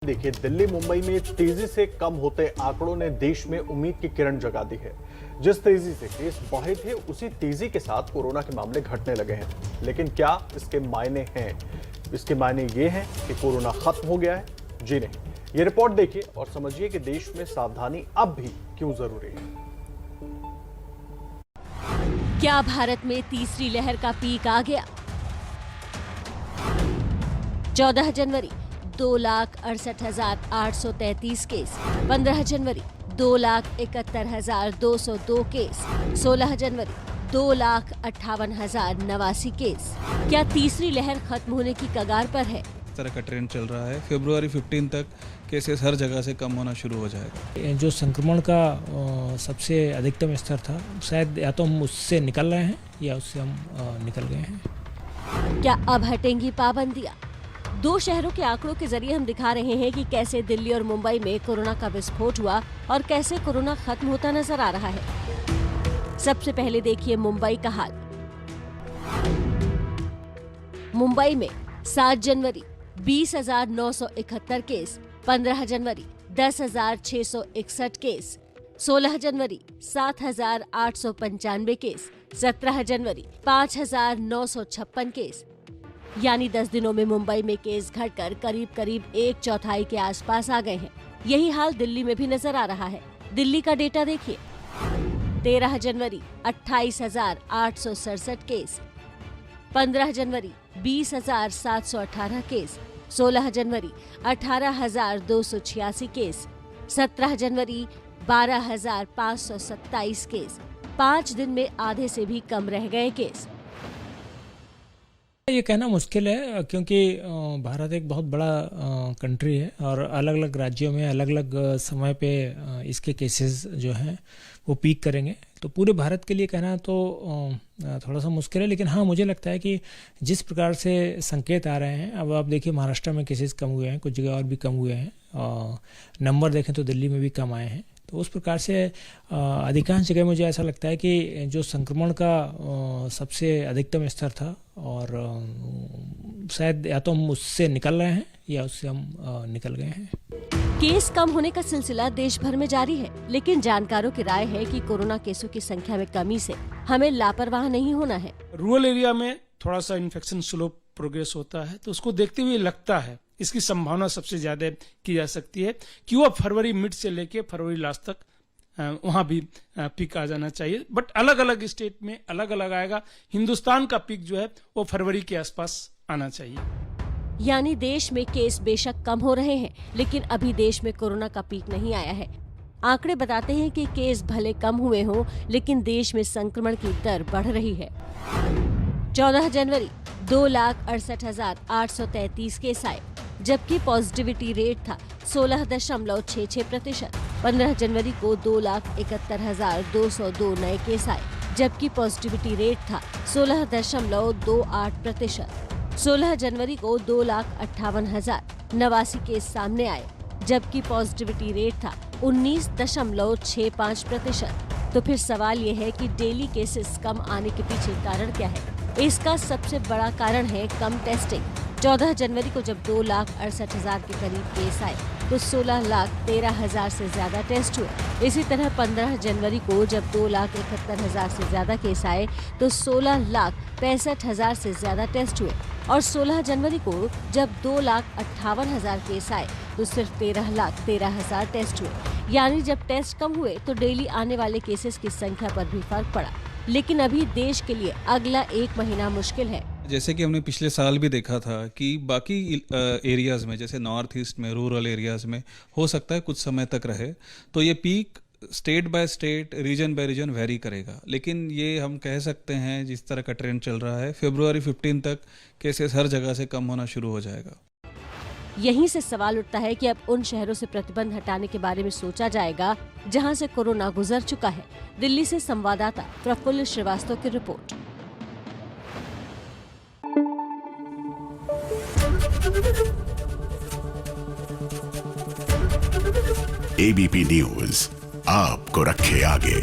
देखिए, दिल्ली मुंबई में तेजी से कम होते आंकड़ों ने देश में उम्मीद की किरण जगा दी है। जिस तेजी से केस बढ़े थे, उसी तेजी के साथ कोरोना के मामले घटने लगे हैं। लेकिन क्या इसके मायने हैं? इसके मायने ये हैं कि कोरोना खत्म हो गया है? जी नहीं। ये रिपोर्ट देखिए और समझिए कि देश में सावधानी अब भी क्यों जरूरी है। क्या भारत में तीसरी लहर का पीक आ गया? 14 जनवरी 2,68,833 केस, 15 जनवरी 2,71,202 केस, 16 जनवरी 2,58,089 केस। क्या तीसरी लहर खत्म होने की कगार पर है? इस तरह का ट्रेंड चल रहा है। फरवरी 15 तक केसेस हर जगह से कम होना शुरू हो जाएगा। जो संक्रमण का सबसे अधिकतम स्तर था, शायद या तो हम उससे निकल रहे हैं या उससे हम निकल गए हैं। क्या अब हटेंगी पाबंदियां? दो शहरों के आंकड़ों के जरिए हम दिखा रहे हैं कि कैसे दिल्ली और मुंबई में कोरोना का विस्फोट हुआ और कैसे कोरोना खत्म होता नजर आ रहा है। सबसे पहले देखिए मुंबई का हाल। मुंबई में 7 जनवरी 20,971 केस, 15 जनवरी 10,661 केस, 16 जनवरी 7,895 केस, 17 जनवरी 5,956 केस। यानी 10 दिनों में मुंबई में केस घटकर करीब करीब 1/4 के आसपास आ गए हैं। यही हाल दिल्ली में भी नजर आ रहा है। दिल्ली का डेटा देखिए। 13 जनवरी 28,867 केस, 15 जनवरी 20,718 केस, 16 जनवरी 18,286 केस, 17 जनवरी 12,527 केस। 5 दिन में आधे से भी कम रह गए केस। ये कहना मुश्किल है क्योंकि भारत एक बहुत बड़ा कंट्री है और अलग अलग राज्यों में अलग अलग समय पे इसके केसेस जो हैं वो पीक करेंगे। तो पूरे भारत के लिए कहना तो थोड़ा सा मुश्किल है, लेकिन हाँ, मुझे लगता है कि जिस प्रकार से संकेत आ रहे हैं, अब आप देखिए महाराष्ट्र में केसेस कम हुए हैं, कुछ जगह और भी कम हुए हैं, नंबर देखें तो दिल्ली में भी कम आए हैं। तो उस प्रकार से अधिकांश जगह मुझे ऐसा लगता है कि जो संक्रमण का सबसे अधिकतम स्तर था और शायद या तो हम उससे निकल रहे हैं या उससे हम निकल गए हैं। केस कम होने का सिलसिला देश भर में जारी है, लेकिन जानकारों की राय है कि कोरोना केसों की संख्या में कमी से हमें लापरवाह नहीं होना है। रूरल एरिया में थोड़ा सा इन्फेक्शन स्लो प्रोग्रेस होता है, तो उसको देखते हुए लगता है इसकी संभावना सबसे ज्यादा की जा सकती है कि वह फरवरी मिड से लेके फरवरी लास्ट तक वहां भी पीक आ जाना चाहिए। बट अलग अलग स्टेट में अलग अलग आएगा। हिंदुस्तान का पीक जो है वो फरवरी के आसपास आना चाहिए। यानी देश में केस बेशक कम हो रहे हैं, लेकिन अभी देश में कोरोना का पीक नहीं आया है। आंकड़े बताते हैं कि केस भले कम हुए हों, लेकिन देश में संक्रमण की दर बढ़ रही है। 14 जनवरी 2,68,833 केस आए, जबकि पॉजिटिविटी रेट था 16.66%। 15 जनवरी को 2,71,202 नए केस आए, जबकि पॉजिटिविटी रेट था 16.28%। 16 जनवरी को 2,58,089 केस सामने आए, जबकि पॉजिटिविटी रेट था 19.65%। तो फिर सवाल ये है कि डेली केसेस कम आने के पीछे कारण क्या है? इसका सबसे बड़ा कारण है कम टेस्टिंग। 14 जनवरी को जब 2,68,000 के करीब केस आए तो 16,13,000 से ज्यादा टेस्ट हुए। इसी तरह 15 जनवरी को जब 2,71,000 से ज्यादा केस आए तो 16,65,000 से ज्यादा टेस्ट हुए। और 16 जनवरी को जब 2,58,000 केस आए तो सिर्फ 13,13,000 टेस्ट हुए। यानी जब टेस्ट कम हुए तो डेली आने वाले केसेस की संख्या पर भी फर्क पड़ा। लेकिन अभी देश के लिए अगला 1 महीना मुश्किल है। जैसे कि हमने पिछले साल भी देखा था कि बाकी एरियाज में, जैसे नॉर्थ ईस्ट में, रूरल एरियाज में हो सकता है कुछ समय तक रहे। तो ये peak state by state, region by region vary करेगा। लेकिन ये हम कह सकते हैं जिस तरह का ट्रेंड चल रहा है, फरवरी 15 तक केसेस हर जगह से कम होना शुरू हो जाएगा। यहीं से सवाल उठता है कि अब उन शहरों से प्रतिबंध हटाने के बारे में सोचा जाएगा जहां से कोरोना गुजर चुका है। दिल्ली से संवाददाता प्रफुल्ल श्रीवास्तव की रिपोर्ट। एबीपी न्यूज आपको रखे आगे।